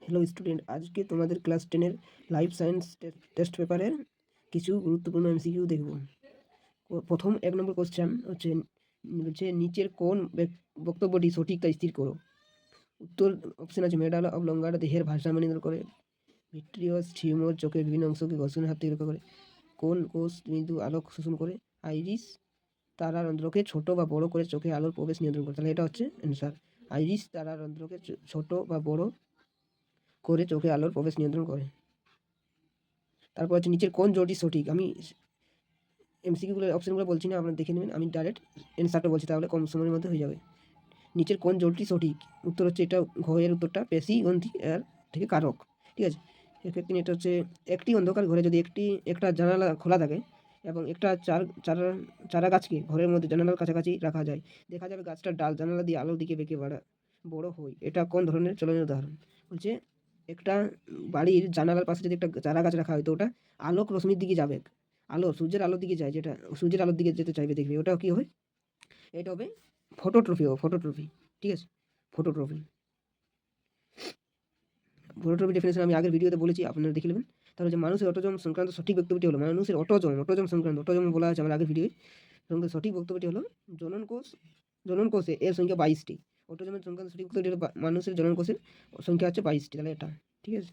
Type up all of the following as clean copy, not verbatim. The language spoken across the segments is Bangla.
হ্যালো স্টুডেন্ট, আজকে তোমাদের ক্লাস 10-এর লাইফ সায়েন্স টেস্ট পেপারের কিছু গুরুত্বপূর্ণ এমসিকিউ দেখব। প্রথম 1 নম্বর কোশ্চেন হচ্ছে নিচের কোন বক্তব্যটি সঠিক তা স্থির করো। উত্তর অপশন আছে মেডাল অব লঙ্গার দেহের ভারসাম্য নিয়ন্ত্রণ করে, ভিট্রিয়াস টিউমার চোখের বিভিন্ন অংশকে ঘর্ষণের হাত থেকে রক্ষা করে, কোন কোষ মৃদু আলোক শোষণ করে, আইরিস তারার রন্ধ্রকে ছোট বা বড় করে চোখে আলোর প্রবেশ নিয়ন্ত্রণ করে। তাহলে এটা হচ্ছে অ্যান্সার। আইরিস তারার রন্ধ্রকে ছোট বা বড় করে চোখে আলোর প্রবেশ নিয়ন্ত্রণ করে। তারপর হচ্ছে নিচের কোন জোড়টি সঠিক। আমি এমসিকিউগুলোর অপশনগুলো বলছি না, আপনারা দেখে নেবেন, আমি ডাইরেক্ট অ্যান্সারটা বলছি, তাহলে কম সময়ের মধ্যে হয়ে যাবে। নিচের কোন জোড়টি সঠিক। উত্তর হচ্ছে এটা ঘয়ের উত্তরটা পেশি গ্রন্থি এর থেকে কারক। ঠিক আছে, এক্ষেত্রে এটা হচ্ছে একটি অন্ধকার ঘরে যদি একটা জানালা খোলা থাকে এবং একটা চারা গাছকে ঘরের মধ্যে জানালার কাছাকাছি রাখা যায়, দেখা যাবে গাছটার ডাল জানালা দিয়ে আলোর দিকে বেঁকে বড় হয়। এটা কোন ধরনের চলনের উদাহরণ। বলছে একটা বাড়ির জানালার পাশে যদি একটা চারা গাছ রাখা হয়, তো ওটা আলোক রশ্মির দিকে যাবে, সূর্যের আলোর দিকে যায়, যেটা সূর্যের আলোর দিকে যেতে চাইবে, দেখবে ওটা কি হবে, এটা হবে ফটোট্রফি। ঠিক আছে, ফটোট্রফি ডেফিনেশন আমি আগের ভিডিওতে বলেছি, আপনারা দেখে নেবেন। তাহলে যে মানুষের অটোজম সংক্রান্ত সঠিক বক্তব্যটি হলো, মানুষের অটোজম সংক্রান্ত, অটোজম বলা আছে আমার আগের ভিডিওয়, সঠিক বক্তব্যটি হলো জনন কোষে এর সংখ্যা 22টি। অটোজমের সংক্রান্ত সঠিক বক্তব্যটি হলো মানুষের জনন কোষের সংখ্যা হচ্ছে 22টি। তাহলে এটা ঠিক আছে।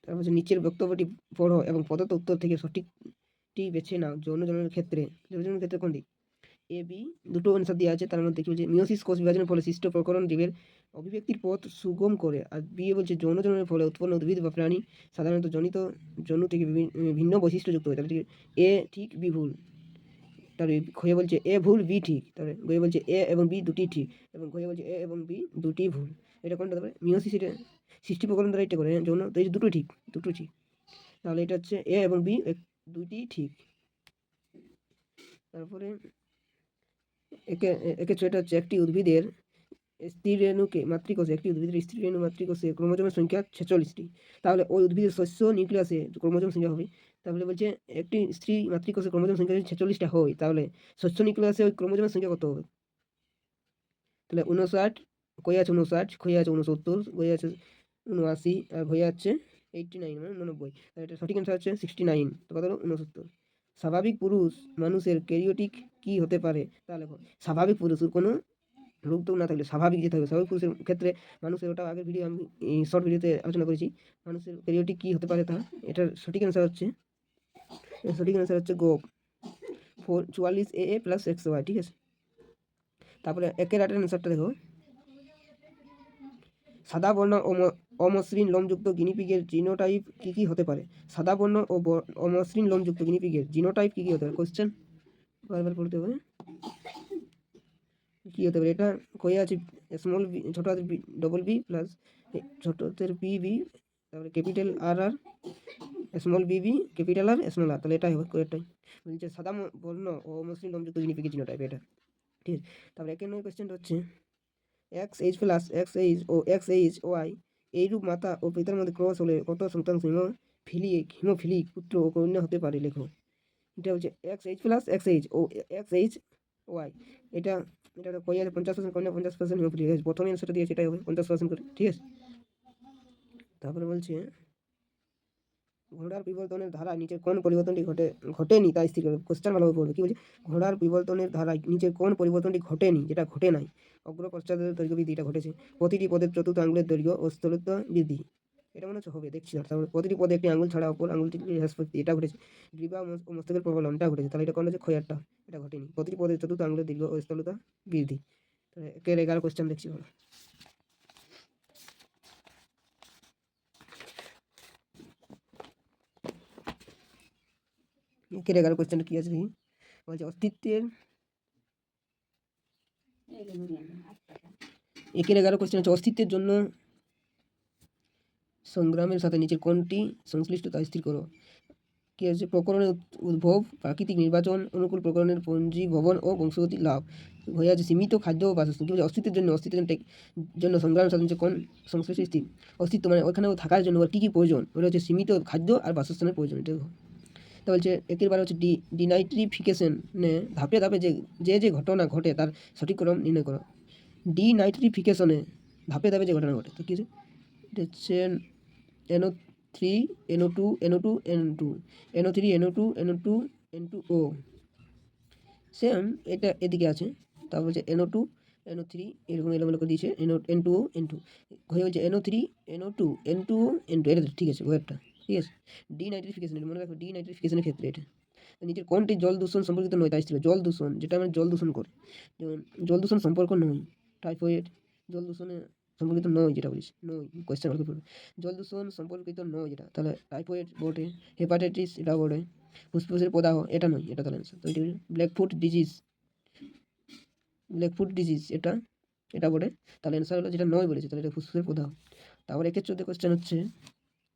তারপর নিচের বক্তব্যটি পড়ো এবং প্রদত্ত উত্তর থেকে সঠিকটি বেছে নাও। জননের ক্ষেত্রে কোনটি। এ বি দুটো অ্যান্সার দেওয়া আছে, তার মধ্যে কি বলছে মিওসিস কোষ বিভাজনের ফলে সৃষ্ট প্রকরণ জীবের অভিব্যক্তির পথ সুগম করে, আর বি বলছে যৌন জননের ফলে উৎপন্ন উদ্ভিদ বা প্রাণী সাধারণত জনিত জনু থেকে ভিন্ন বৈশিষ্ট্যযুক্ত হয়। তাহলে এ ঠিক বি ভুল। তারপরে ঘয়ে বলছে এ ভুল বি ঠিক, তারপরে ঘয়ে বলছে এ এবং বি দুটি ঠিক, এবং ঘয়ে বলছে এ এবং বি দুটি ভুল। এটা কোনটা হবে, মিওসিস এটা সৃষ্টি প্রকরণ দ্বারা এটা করে যৌন, তো এই দুটো ঠিক। তাহলে এটা হচ্ছে এ এবং বি দুটি ঠিক। তারপরে একে এটা হচ্ছে একটি উদ্ভিদের স্ত্রী রেণুকে মাতৃকোষে, একটি উদ্ভিদের স্ত্রী রেণু মাতৃকোষে ক্রোমোজোমের সংখ্যা 46টি। তাহলে ওই উদ্ভিদের শস্য নিউক্লিয়াসে ক্রোমোজোম সংখ্যা হবে। তাহলে বলছে একটি স্ত্রী মাতৃকোষে ক্রোমোজোম সংখ্যা যদি 46টা হয়, তাহলে শস্য নিউক্লিয়াসে ওই ক্রোমোজোমের সংখ্যা কত হবে। তাহলে 59, কই আছে 59, খই আছে 69, বই আছে 79, আর ভই আছে 89 মানে 89। তাহলে এটা সঠিক অ্যান্সার হচ্ছে 69। তো কত হলো 69। স্বাভাবিক পুরুষ মানুষের ক্যারিওটিক কি হতে পারে। তাহলে স্বাভাবিক পুরুষের কোনো রোগ টোগ না থাকলে স্বাভাবিক যেতে হবে। স্বাভাবিক পুরুষের ক্ষেত্রে মানুষের, ওটা আগের ভিডিও আমি শর্ট ভিডিওতে আলোচনা করেছি, মানুষের ক্যারিওটিক কি হতে পারে তা। এটার সঠিক অ্যান্সার হচ্ছে গো 44 AA প্লাস XY। ঠিক আছে, তারপরে একের আটের অ্যান্সারটা দেখো। সাদা বর্ণ ও অমসৃণ লোমযুক্ত গিনিপিগের জিনোটাইপ কি কি হতে পারে। সাদা বর্ণ ও অমসৃণ লোমযুক্ত গিনিপিগের জিনোটাইপ কি কি হতে পারে। কোশ্চেন বারবার পড়তে হবে, কি হতে পারে। এটা কয়ে আছে স্মল বি, ছোট হাতের বি ডবল বি প্লাস ছোট হাতের বি বি, তারপরে capital R R small B B capital R small R. তাহলে এটাই হবে কয়েকটাই। বলছে সাদা বর্ণ ও অমসৃণ লোমযুক্ত গিনিপিগের জিনোটাইপ এটা। ঠিক আছে, তারপরে 1 নম্বর কোশ্চেনটা হচ্ছে XH প্লাস XH ও XH ওয়াই এইরূপ মাতা ও পিতার মধ্যে ক্রস হলে কত শতাংশ হিমোফিলিক পুত্র ও কন্যা হতে পারে, লেখো। এটা হচ্ছে XH প্লাস XH ও XH ওয়াই, এটা কই আছে 50% কন্যা 50% হিমোফিলিক। প্রথমে অ্যান্সারটা দিয়েছে, এটাই হবে 50% করে। ঠিক আছে, তারপরে বলছে ঘোড়ার বিবর্তনের ধারায় নিচের কোন পরিবর্তনটি ঘটেনি তা স্থির করবে। কোশ্চেন ভালোভাবে পড়বে। কি বলছে, ঘোড়ার বিবর্তনের ধারায় নিচের কোন পরিবর্তনটি ঘটেনি, যেটা ঘটে নাই। অগ্র পশ্চাতের দৈর্ঘ্য বৃদ্ধি, এটা ঘটেছে। প্রতিটি পদের চতুর্থ আঙুলের দৈর্ঘ্য ও স্থলত্ব বৃদ্ধি, এটা মনে হচ্ছে হবে, দেখছি। তারপরে প্রতিটি পদে একটি আঙুল ছাড়া অপর আঙুলটি হ্রাস পাচ্ছে, এটা ঘটেছে। গ্রীবা ও মস্তকের প্রবলন, এটা ঘটেছে। তাহলে এটা কোন হচ্ছে খয়ারটা, এটা ঘটেনি। প্রতিটি পদের চতুর্থ আঙুলের দৈর্ঘ্য ও স্থলতা বৃদ্ধি। তাহলে 11 কোশ্চেন দেখছি ভালো। একের 11 কোশ্চেনটা কি আছে দেখি। বলছে অস্তিত্বের, একের 11 কোশ্চেন হচ্ছে অস্তিত্বের জন্য সংগ্রামের সাথে নিচের কোনটি সংশ্লিষ্ট তা স্থির করো। কি আছে, প্রকরণের উদ্ভব, প্রাকৃতিক নির্বাচন, অনুকূল প্রকরণের পঞ্জীভবন ও বংশগতি লাভ। হয়ে আছে সীমিত খাদ্য ও বাসস্থান। কি বলছে, অস্তিত্বের জন্য সংগ্রামের সাথে নিচে কোন সংশ্লিষ্ট স্থির। অস্তিত্ব মানে ওখানে থাকার জন্য ওর কী কী প্রয়োজন, ওটা হচ্ছে সীমিত খাদ্য আর বাসস্থানের প্রয়োজন। এটা তা বলছে একের বার হচ্ছে ডিনাইট্রিফিকেশনে ধাপে ধাপে যে ঘটনা ঘটে তার সঠিক ক্রম নির্ণয় করো। ডিনাইট্রিফিকেশনে ধাপে ধাপে যে ঘটনা ঘটে। তো কী হচ্ছে, এটা হচ্ছে NO3 NO2 NO2 N2 NO3 NO2 NO2 N2O same এটা এদিকে আছে। তারপর হচ্ছে NO2 NO3 এরকম এলোমেলো করে দিয়েছে N2O N2 হয়ে বলছে NO3 NO2 N2O N2 এটা ঠিক আছে ওয়েটটা ঠিক আছে। ডিনাইট্রিফিকেশন মনে রাখো, ডিনাইট্রিফিকেশনের ক্ষেত্রে এটা নিজের কোনটি জল দূষণ সম্পর্কিত নয়, তাই ছিল জল দূষণ, যেটা আমরা জল দূষণ করে, যেমন জল দূষণ সম্পর্ক নয়, টাইফয়েড জল দূষণে সম্পর্কিত নয়, যেটা বলিস নয় কোয়েশ্চেন মার্কে পড়বে, জল দূষণ সম্পর্কিত নয় যেটা, তাহলে টাইফয়েড বটে, হেপাটাইটিস এটা বটে, ফুসফুসের প্রদাহ এটা নয়, এটা তাহলে অ্যান্সার। তো এটা ব্ল্যাকফুট ডিজিজ এটা এটা বটে, তাহলে অ্যান্সার হলো যেটা নয় বলেছে, তাহলে এটা ফুসফুসের প্রদাহ। তারপর 1-14 কোয়েশ্চেন হচ্ছে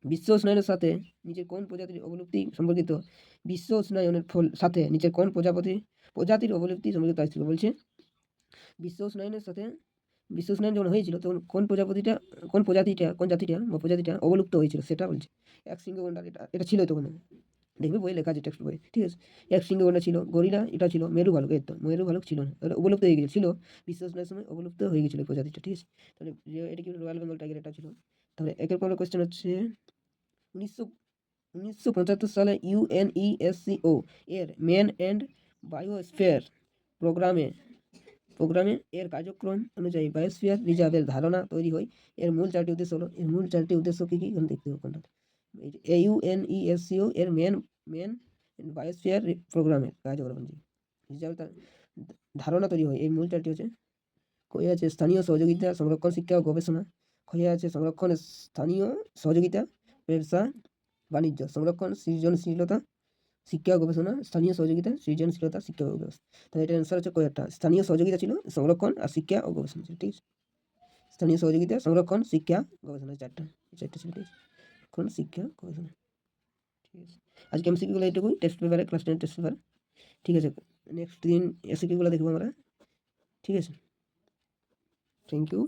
বিশ্ব উষ্ণায়নের সাথে নিচের কোন প্রজাতির অবলুপ্তি সম্পর্কিত, বিশ্ব উষ্ণায়নের সাথে নিচের কোন প্রজাতির অবলুপ্তি সম্পর্কিত আসছিল বলছে, বিশ্ব উষ্ণায়নের সাথে বিশ্ব উষ্ণায়ন যখন হয়েছিল তখন কোন জাতিটা অবলুপ্ত হয়েছিল সেটা বলছে। এক সিংহ গন্ডার এটা ছিল তখন, দেখবে বই লেখা আছে টেক্সট বই, ঠিক আছে। এক সিংহ গন্ডার ছিল, গরিলা এটা ছিল, মেরু ভালুক এই তো মেরু ভালুক ছিল না, অবলুপ্ত হয়ে গেছিল, বিশ্ব উষ্ণায়নের সময় অবলুপ্ত হয়ে গেছিল প্রজাতিটা, ঠিক আছে। তাহলে এটা কি রয়্যাল বেঙ্গল টাইগার এটা ছিল। তাহলে একের পর কোয়েশ্চেন হচ্ছে 1975 সালে UNESCO এর ম্যান অ্যান্ড বায়োস্ফিয়ার প্রোগ্রামে এর কার্যক্রম অনুযায়ী বায়োস্ফিয়ার রিজার্ভের ধারণা তৈরি হয়। এর মূল 4টি উদ্দেশ্য হলো, এর মূল 4টি উদ্দেশ্য কী কী এখানে দেখতে হবে কোনটা। UNESCO এর ম্যান বায়োস্ফিয়ার প্রোগ্রামের কার্যক্রম অনুযায়ী রিজার্ভ ধারণা তৈরি হয়, এই মূল 4টি হচ্ছে, কয়ে আছে স্থানীয় সহযোগিতা, সংরক্ষণ, শিক্ষা ও গবেষণা, কয়ে আছে সংরক্ষণ, স্থানীয় সহযোগিতা, ব্যবসা বাণিজ্য, সংরক্ষণ, সৃজনশীলতা, শিক্ষা ও গবেষণা, স্থানীয় সহযোগিতা, সৃজনশীলতা, শিক্ষা ও গবেষণা। তাহলে এটার অ্যান্সার হচ্ছে কয়েকটা, স্থানীয় সহযোগিতা ছিল, সংরক্ষণ আর শিক্ষা ও গবেষণা ছিল, ঠিক আছে। স্থানীয় সহযোগিতা, সংরক্ষণ, শিক্ষা, গবেষণা, চারটা ছিল, ঠিক আছে। সংরক্ষণ, শিক্ষা, গবেষণা, ঠিক আছে। আজকে এমসিকিউগুলো এইটুকুই, টেস্ট পেপারে ক্লাস 10 টেস্ট পেপার, ঠিক আছে। নেক্সট দিন এসিকিউগুলো দেখবো আমরা, ঠিক আছে। Thank you.